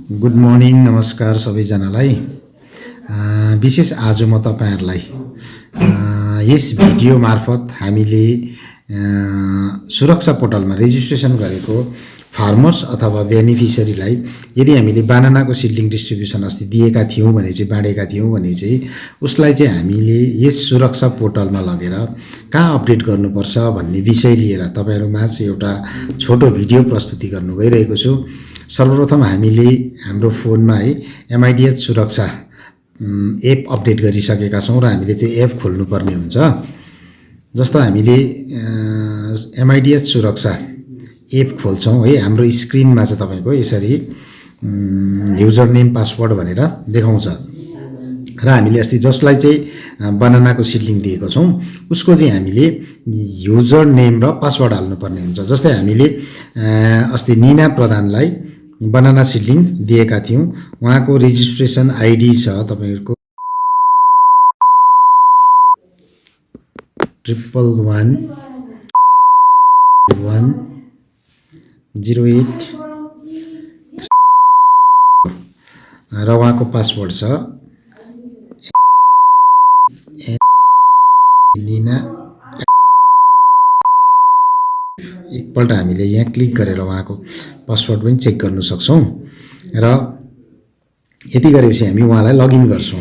Good morning नमस्कार सबैजनालाई। विशेष आज म तपाईहरुलाई यस भिडियो मार्फत हामीले सुरक्षा पोर्टलमा रेजिस्ट्रेसन गरेको फार्मर्स अथवा बेनिफिसियरीलाई यदि हामीले बानानाको सिडलिङ डिस्ट्रिब्युसन अस्ति दिएका थियौं भने चाहिँ बाँडेका थियौं भने चाहिँ उसलाई चाहिँ हामीले यस सुरक्षा पोर्टलमा लगेर कहाँ अपडेट गर्नुपर्छ भन्ने विषय लिएर तपाईहरुमा चाहिँ एउटा छोटो भिडियो प्रस्तुति गर्नु गइरहेको छु। सर्वप्रथम हामीले हाम्रो फोनमा है एमआइडिएच सुरक्षा एप अपडेट गरिसकेका छौं र हामीले त्यो एप खोल्नु पर्ने हुन्छ। जस्तो हामीले एमआइडिएच सुरक्षा एप खोल्छौं है, हाम्रो स्क्रिनमा चाहिँ तपाईको यसरी युजर नेम पासवर्ड भनेर देखाउँछ र हामीले अस्ति जसलाई चाहिँ बनानाको सिडलिङ दिएको छौं उसको चाहिँ हामीले युजर नेम र पासवर्ड हाल्नु पर्ने हुन्छ। जस्तै हामीले अस्ति नीना प्रधानलाई बनाना सिडलिङ दिएका थियौं, उहाँको रेजिस्ट्रेसन आईडी छ तपाईहरुको 111108 र उहाँको पासवर्ड छ नीना। एकपल्ट हामीले यहाँ क्लिक गरेर उहाँको पासवर्ड पनि चेक गर्न सक्छौं र यति गरेपछि हामी उहाँलाई लगइन गर्छौं।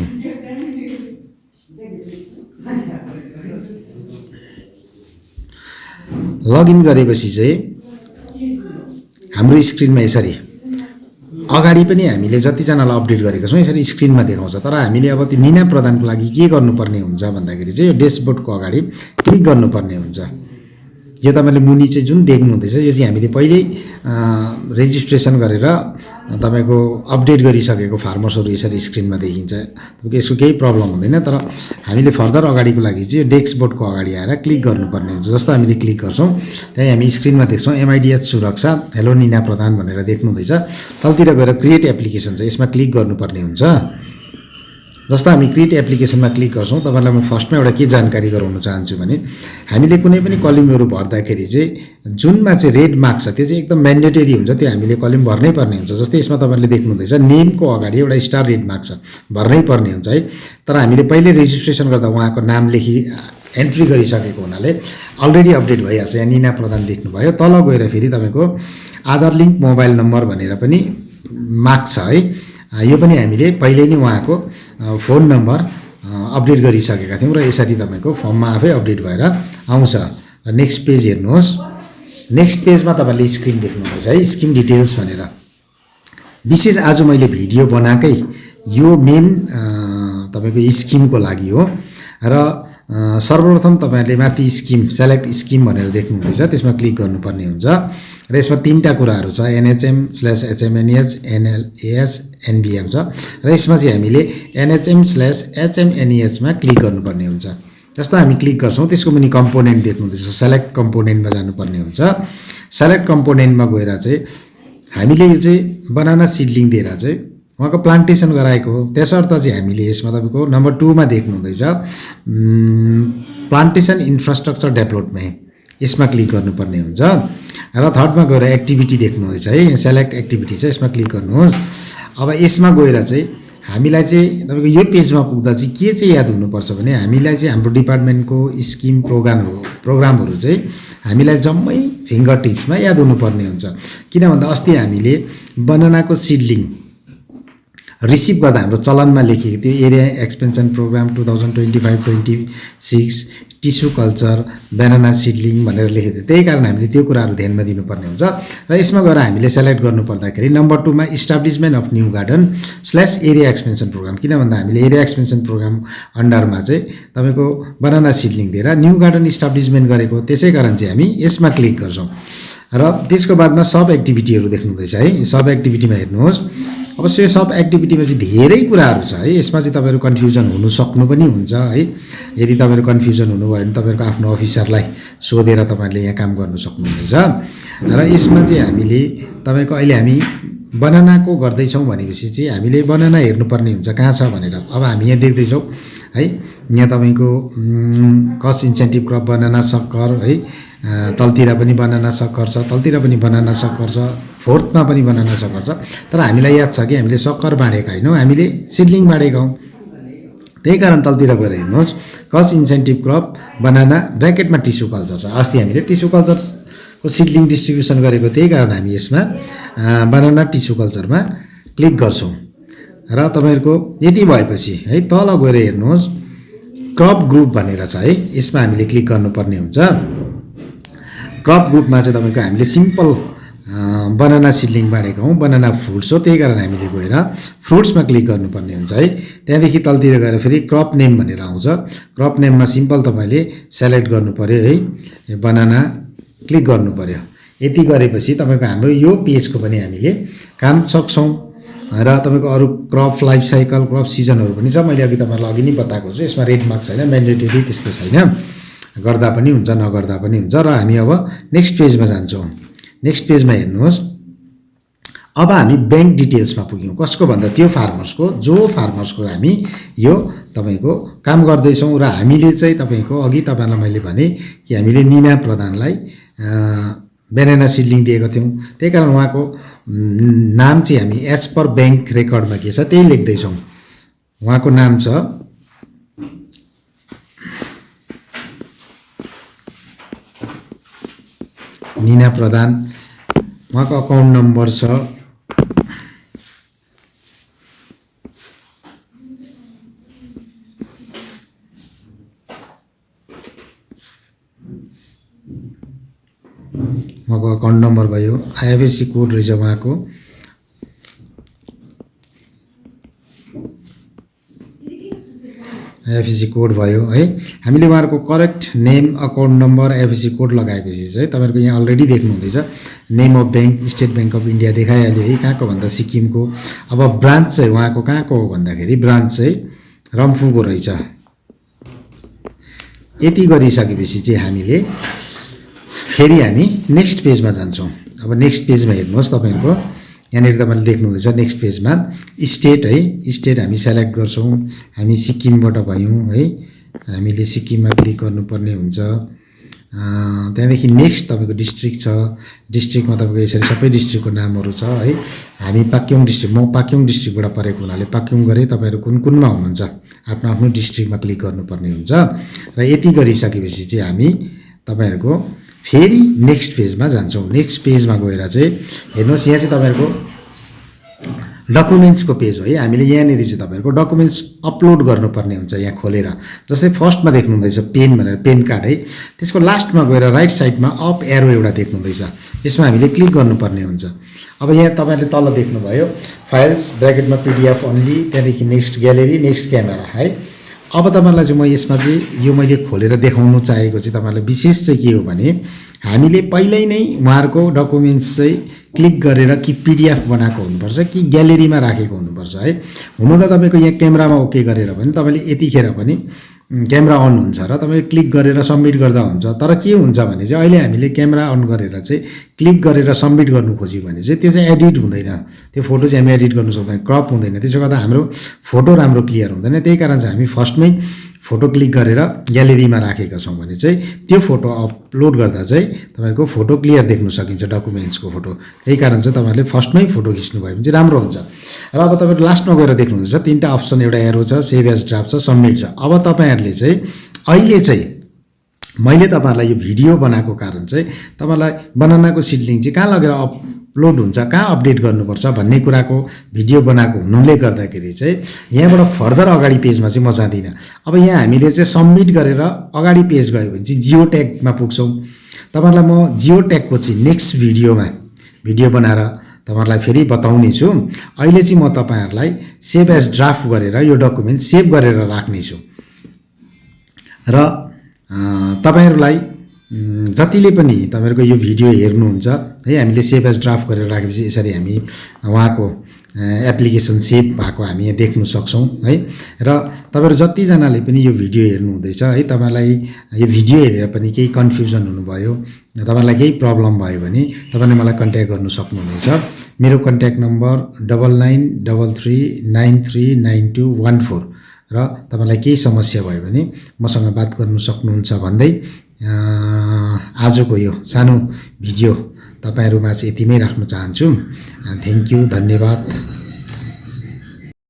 लगइन गरेपछि चाहिँ हाम्रो स्क्रिनमा यसरी अगाडि पनि हामीले जति जनालाई अपडेट गरेका छौं यसरी स्क्रिनमा देखाउँछ। तर हामीले अब त्यो नीना प्रधानको लागि के गर्नुपर्ने हुन्छ भन्दाखेरि चाहिँ यो डैशबोर्डको अगाडि क्लिक गर्नुपर्ने हुन्छ। यो तपाईले मुनि चाहिँ जुन देख्नु हुँदैछ यो चाहिँ हामीले पहिल्यै रेजिस्ट्रेसन गरेर तपाईको अपडेट गरिसकेको फार्मर्सहरु यसरी स्क्रिनमा देखिन्छ। तपाईको यसको केही प्रब्लम हुँदैन। तर हामीले फर्दर अगाडिको लागि चाहिँ यो डैशबोर्डको अगाडि आएर क्लिक गर्नुपर्ने हुन्छ। जस्तो हामीले क्लिक गर्छौं त्यही हामी स्क्रिनमा देख्छौं एमआइडिएच सुरक्षा हेलो नीना प्रधान भनेर देख्नु हुँदैछ। तलतिर गएर क्रिएट एप्लिकेसन छ, यसमा क्लिक गर्नुपर्ने हुन्छ। जस्तो हामी क्रिएट एप्लिकेसनमा क्लिक गर्छौं तपाईलाई म फर्स्टमा एउटा के जानकारी गराउन चाहन्छु भने हामीले कुनै पनि कलमहरु भर्दाखेरि चाहिँ जुनमा चाहिँ रेड मार्क छ त्यो चाहिँ एकदम म्यान्डेटरी हुन्छ, त्यो हामीले कलम भर्नै पर्ने हुन्छ। जस्तै यसमा तपाईले देख्नु हुँदैछ नेमको अगाडि एउटा स्टार रेड मार्क छ, भर्नै पर्ने हुन्छ है। तर हामीले पहिले रेजिस्ट्रेसन गर्दा उहाँको नाम लेखी एन्ट्री गरिसकेको हुनाले अलरेडी अपडेट भइहाल्छ। यहाँ नीना प्रधान देख्नुभयो, तल गएर फेरि तपाईको आधार लिंक मोबाइल नम्बर भनेर पनि मार्क छ है। यो पनि हामीले पहिले नै उहाँको फोन नम्बर अपडेट गरिसकेका थियौं र यसरी तपाईको फर्ममा आफै अपडेट भएर आउँछ। र नेक्स्ट पेज हेर्नुहोस्, नेक्स्ट पेजमा तपाईले स्किम देख्नुहुन्छ है, स्किम डिटेल्स भनेर। विशेष आज मैले भिडियो बनाकै यो मेन तपाईको स्किमको लागि हो र सर्वप्रथम तपाईहरुले माथि स्किम सेलेक्ट स्किम भनेर देख्नुहुन्छ, त्यसमा क्लिक गर्नुपर्ने हुन्छ र यसमा तीनटा कुराहरु छ NHM/HMNH NLAS NBM छ र यसमा चाहिँ हामीले NHM/HMNH मा क्लिक गर्नुपर्ने हुन्छ। जस्तो हामी क्लिक गर्छौं त्यसको पनि कम्पोनेन्ट देख्नुहुन्छ, सेलेक्ट कम्पोनेन्टमा जानुपर्ने हुन्छ। सेलेक्ट कम्पोनेन्टमा गएर चाहिँ हामीले यो चाहिँ बनाना सिडलिङ दिएर चाहिँ उहाँको प्लान्टेसन गराएको हो, त्यसर्थ चाहिँ हामीले यसमा तपाईको नम्बर 2 मा देख्नु हुँदैछ प्लान्टेसन इन्फ्रास्ट्रक्चर डेभलपमेन्ट, यसमा क्लिक गर्नुपर्ने हुन्छ। र थर्डमा गएर एक्टिभिटी देख्नुहुँदैछ है, सेलेक्ट एक्टिभिटी छ, यसमा क्लिक गर्नुहोस्। अब यसमा गएर चाहिँ हामीलाई चाहिँ तपाईको यो पेजमा पुग्दा चाहिँ के चाहिँ याद हुनुपर्छ भने हामीलाई चाहिँ हाम्रो डिपार्टमेन्टको स्किम प्रोग्रामहरु चाहिँ हामीलाई जम्मै फिंगर टिप्समा याद हुनुपर्ने हुन्छ। किन भन्दा अस्ति हामीले बनानाको सिडलिङ रिसिभ गर्दा हाम्रो चलनमा लेखिएको थियो area expansion programme 2025-26 tissue culture banana seedling भनेर लेखेको थियो। त्यही कारण हामीले त्यो कुराहरु ध्यानमा दिनुपर्ने हुन्छ र यसमा गएर हामीले सेलेक्ट गर्नु पर्दाखेरि नम्बर 2 मा establishment of new garden / area expansion programme, किन भन्दा हामीले एरिया एक्सपेन्सन प्रोग्राम अन्डरमा चाहिँ तपाईको बनाना सिडलिङ दिएर न्यू गार्डन इस्टाब्लिशमेन्ट गरेको, त्यसैकारण चाहिँ हामी यसमा क्लिक गर्छौं। र त्यसको बादमा सब एक्टिभिटीहरु देख्नुहुँदैछ है, सब एक्टिभिटीमा हेर्नुहोस्। अवश्य सब एक्टिभिटीमा चाहिँ धेरै कुराहरु छ है, यसमा चाहिँ तपाईहरु कन्फ्युजन हुन सक्नु पनि हुन्छ है। यदि तपाईहरु कन्फ्युजन हुनुभयो भने तपाईहरुको आफ्नो अफिसरलाई सोधेर तपाईहरुले यहाँ काम गर्न सक्नुहुनेछ। र यसमा चाहिँ हामीले तपाईको अहिले हामी बनानाको गर्दै छौं भनेपछि चाहिँ हामीले बनाना हेर्नुपर्ने हुन्छ कहाँ छ भनेर। अब हामी यहाँ देख्दै छौं है, यहाँ तपाईको कस्ट इन्सेन्टिभ क्रप बनाना सक्कर है, तलतिर पनि बनाना सक्कर छ, तलतिर पनि बनाना सक्कर छ, फोर्थमा पनि बनाना सक्खर छ। तर हामीलाई याद छ कि हामीले सक्खर बाँडेका होइनौँ, हामीले सिडलिङ बाँडेका हौँ। त्यही कारण तलतिर गएर हेर्नुहोस्, कस्ट इन्सेन्टिभ क्रप बनाना ब्र्याकेटमा टिस्यु कल्चर छ। अस्ति हामीले टिस्यु कल्चरको सिडलिङ डिस्ट्रिब्युसन गरेको, त्यही कारण हामी यसमा बनाना टिस्यु कल्चरमा क्लिक गर्छौँ। र तपाईँहरूको यति भएपछि है तल गएर हेर्नुहोस्, क्रप ग्रुप भनेर छ है, यसमा हामीले क्लिक गर्नुपर्ने हुन्छ। क्रप ग्रुपमा चाहिँ तपाईँको हामीले सिम्पल बनाना सिडलिङ बाँडेको हौँ, बनाना फ्रुट्स हो, त्यही कारण हामीले गएर फ्रुट्समा क्लिक गर्नुपर्ने हुन्छ है। त्यहाँदेखि तलतिर गएर फेरि क्रप नेम भनेर आउँछ। क्रप नेममा सिम्पल तपाईँले सेलेक्ट गर्नु पऱ्यो है, बनाना क्लिक गर्नु पऱ्यो। यति गरेपछि तपाईँको हाम्रो यो पेजको पनि हामीले काम सक्छौँ। र तपाईँको अरू क्रप लाइफ साइकल, क्रप सिजनहरू पनि छ। मैले अघि तपाईँहरूलाई अघि नै बताएको छु, यसमा रेड मार्क छैन, म्यान्डेटरी त्यस्तो छैन, गर्दा पनि हुन्छ नगर्दा पनि हुन्छ। र हामी अब नेक्स्ट पेजमा जान्छौँ। नेक्स्ट पेजमा हेर्नुहोस्, अब हामी ब्याङ्क डिटेल्समा पुग्यौँ। कसको भन्दा त्यो फार्मर्सको, जो फार्मर्सको हामी यो तपाईँको काम गर्दैछौँ। र हामीले चाहिँ तपाईँको अघि तपाईँलाई मैले भने कि हामीले निना प्रधानलाई बनाना सिडलिङ दिएको थियौँ, त्यही कारण उहाँको नाम चाहिँ हामी एज पर ब्याङ्क रेकर्डमा के छ त्यही लेख्दैछौँ। उहाँको नाम छ निना प्रधान, उहाँको अकाउन्ट नम्बर छ उहाँको अकाउन्ट नम्बर भयो, आइएफएससी कोड रहेछ उहाँको, आइएफएससी कोड भयो है। हामीले उहाँहरूको correct name, account number, IFSC code लगाएपछि चाहिँ तपाईँहरूको यहाँ अलरेडी देख्नुहुँदैछ name of bank State Bank of India देखाइहाल्यो है। कहाँको भन्दा सिक्किमको। अब ब्रान्च चाहिँ उहाँको कहाँको हो भन्दाखेरि ब्रान्च चाहिँ रम्फूको रहेछ। यति गरिसकेपछि चाहिँ हामीले फेरि हामी नेक्स्ट पेजमा जान्छौँ। अब नेक्स्ट पेजमा हेर्नुहोस्, तपाईँहरूको यहाँनिर तपाईँले देख्नुहुँदैछ नेक्स्ट पेजमा स्टेट है, स्टेट हामी सेलेक्ट गर्छौँ। हामी सिक्किमबाट भयौँ है, हामीले सिक्किममा क्लिक गर्नुपर्ने हुन्छ। त्यहाँदेखि नेक्स्ट तपाईँको डिस्ट्रिक्ट छ, डिस्ट्रिक्टमा तपाईँको यसरी सबै डिस्ट्रिक्टको नामहरू छ है। हामी पाक्योङ डिस्ट्रिक्ट, म पाक्योङ डिस्ट्रिक्टबाट परेको हुनाले पाक्योङ गरेँ। तपाईँहरू कुन कुनमा हुनुहुन्छ आफ्नो आफ्नो डिस्ट्रिक्टमा क्लिक गर्नुपर्ने हुन्छ। र यति गरिसकेपछि चाहिँ हामी तपाईँहरूको फेरि नेक्स्ट पेजमा जान्छौँ। नेक्स्ट पेजमा गएर चाहिँ हेर्नुहोस्, यहाँ चाहिँ तपाईँहरूको डकुमेन्ट्सको पेज हो है। हामीले यहाँनिर चाहिँ तपाईँहरूको डकुमेन्ट्स अपलोड गर्नुपर्ने हुन्छ यहाँ खोलेर। जस्तै फर्स्टमा देख्नुहुँदैछ पेन भनेर, पेन कार्ड है, त्यसको लास्टमा गएर राइट साइडमा अप एरो एउटा देख्नुहुँदैछ, यसमा हामीले क्लिक गर्नुपर्ने हुन्छ। अब यहाँ तपाईँले तल देख्नुभयो फाइल्स ब्र्याकेटमा पिडिएफ ओन्ली, त्यहाँदेखि नेक्स्ट ग्यालेरी, नेक्स्ट क्यामेरा है। अब तपाईँहरूलाई चाहिँ म यसमा चाहिँ यो मैले खोलेर देखाउनु चाहेको चाहिँ तपाईँहरूलाई विशेष चाहिँ के हो भने, हामीले पहिल्यै नै उहाँहरूको डकुमेन्ट्स चाहिँ क्लिक गरेर कि पिडिएफ बनाएको हुनुपर्छ कि ग्यालेरीमा राखेको हुनुपर्छ है। हुनु त तपाईँको यहाँ क्यामेरामा ओके गरेर पनि तपाईँले यतिखेर पनि क्यामेरा अन हुन्छ र तपाईँले क्लिक गरेर सबमिट गर्दा हुन्छ। तर के हुन्छ भने चाहिँ अहिले हामीले क्यामेरा अन गरेर चाहिँ क्लिक गरेर सबमिट गर्नु खोज्यौँ भने चाहिँ त्यो चाहिँ एडिट हुँदैन, त्यो फोटो चाहिँ हामी एडिट गर्नु सक्दैन, क्रप हुँदैन। त्यसो गर्दा हाम्रो फोटो राम्रो क्लियर हुँदैन। त्यही कारण चाहिँ हामी फर्स्टमै फोटो क्लिक गरेर ग्यालेरीमा राखेका छौँ भने चाहिँ त्यो फोटो अपलोड गर्दा चाहिँ तपाईँको फोटो क्लियर देख्न सकिन्छ, डकुमेन्ट्सको फोटो। त्यही कारण चाहिँ तपाईँहरूले फर्स्टमै फोटो खिच्नुभयो भने चाहिँ राम्रो हुन्छ। र अब तपाईँहरू लास्टमा गएर देख्नुहुन्छ तिनवटा अप्सन, एउटा एरो छ, सेभ एज ड्राफ्ट छ, सबमिट छ। अब तपाईँहरूले चाहिँ अहिले चाहिँ मैले तपाईँहरूलाई यो भिडियो बनाएको कारण चाहिँ तपाईँलाई बनानाको सिडलिङ चाहिँ कहाँ लगेर अपलोड हुन्छ, कहाँ अपडेट गर्नुपर्छ भन्ने कुराको भिडियो बनाएको हुनुले गर्दाखेरि चाहिँ यहाँबाट फर्दर अगाडि पेजमा चाहिँ म जाँदिनँ। अब यहाँ हामीले चाहिँ सबमिट गरेर अगाडि पेज गयो भने चाहिँ जियो ट्यागमा पुग्छौँ। तपाईँहरूलाई म जियो ट्यागको चाहिँ नेक्स्ट भिडियोमा भिडियो बनाएर तपाईँहरूलाई फेरि बताउने छु। अहिले चाहिँ म तपाईँहरूलाई सेभ एज ड्राफ्ट गरेर यो डकुमेन्ट सेभ गरेर राख्नेछु। र तपाईँहरूलाई जतिले पनि तपाईँहरूको यो भिडियो हेर्नुहुन्छ है, हामीले सेभ एज ड्राफ्ट गरेर राखेपछि यसरी हामी उहाँको एप्लिकेसन सेभ भएको हामी यहाँ देख्न सक्छौँ है। र तपाईँहरू जतिजनाले पनि यो भिडियो हेर्नुहुँदैछ है, तपाईँलाई यो भिडियो हेरेर पनि केही कन्फ्युजन हुनुभयो, तपाईँलाई केही प्रब्लम भयो भने तपाईँले मलाई कन्ट्याक्ट गर्नु सक्नुहुनेछ। मेरो कन्ट्याक्ट नम्बर 9933939214 र तपाईँलाई केही समस्या भयो भने मसँग बात गर्नु सक्नुहुन्छ भन्दै आजको यो सानो भिडियो तपाईँहरूमा चाहिँ यतिमै राख्न चाहन्छु। थ्याङ्क यू, धन्यवाद।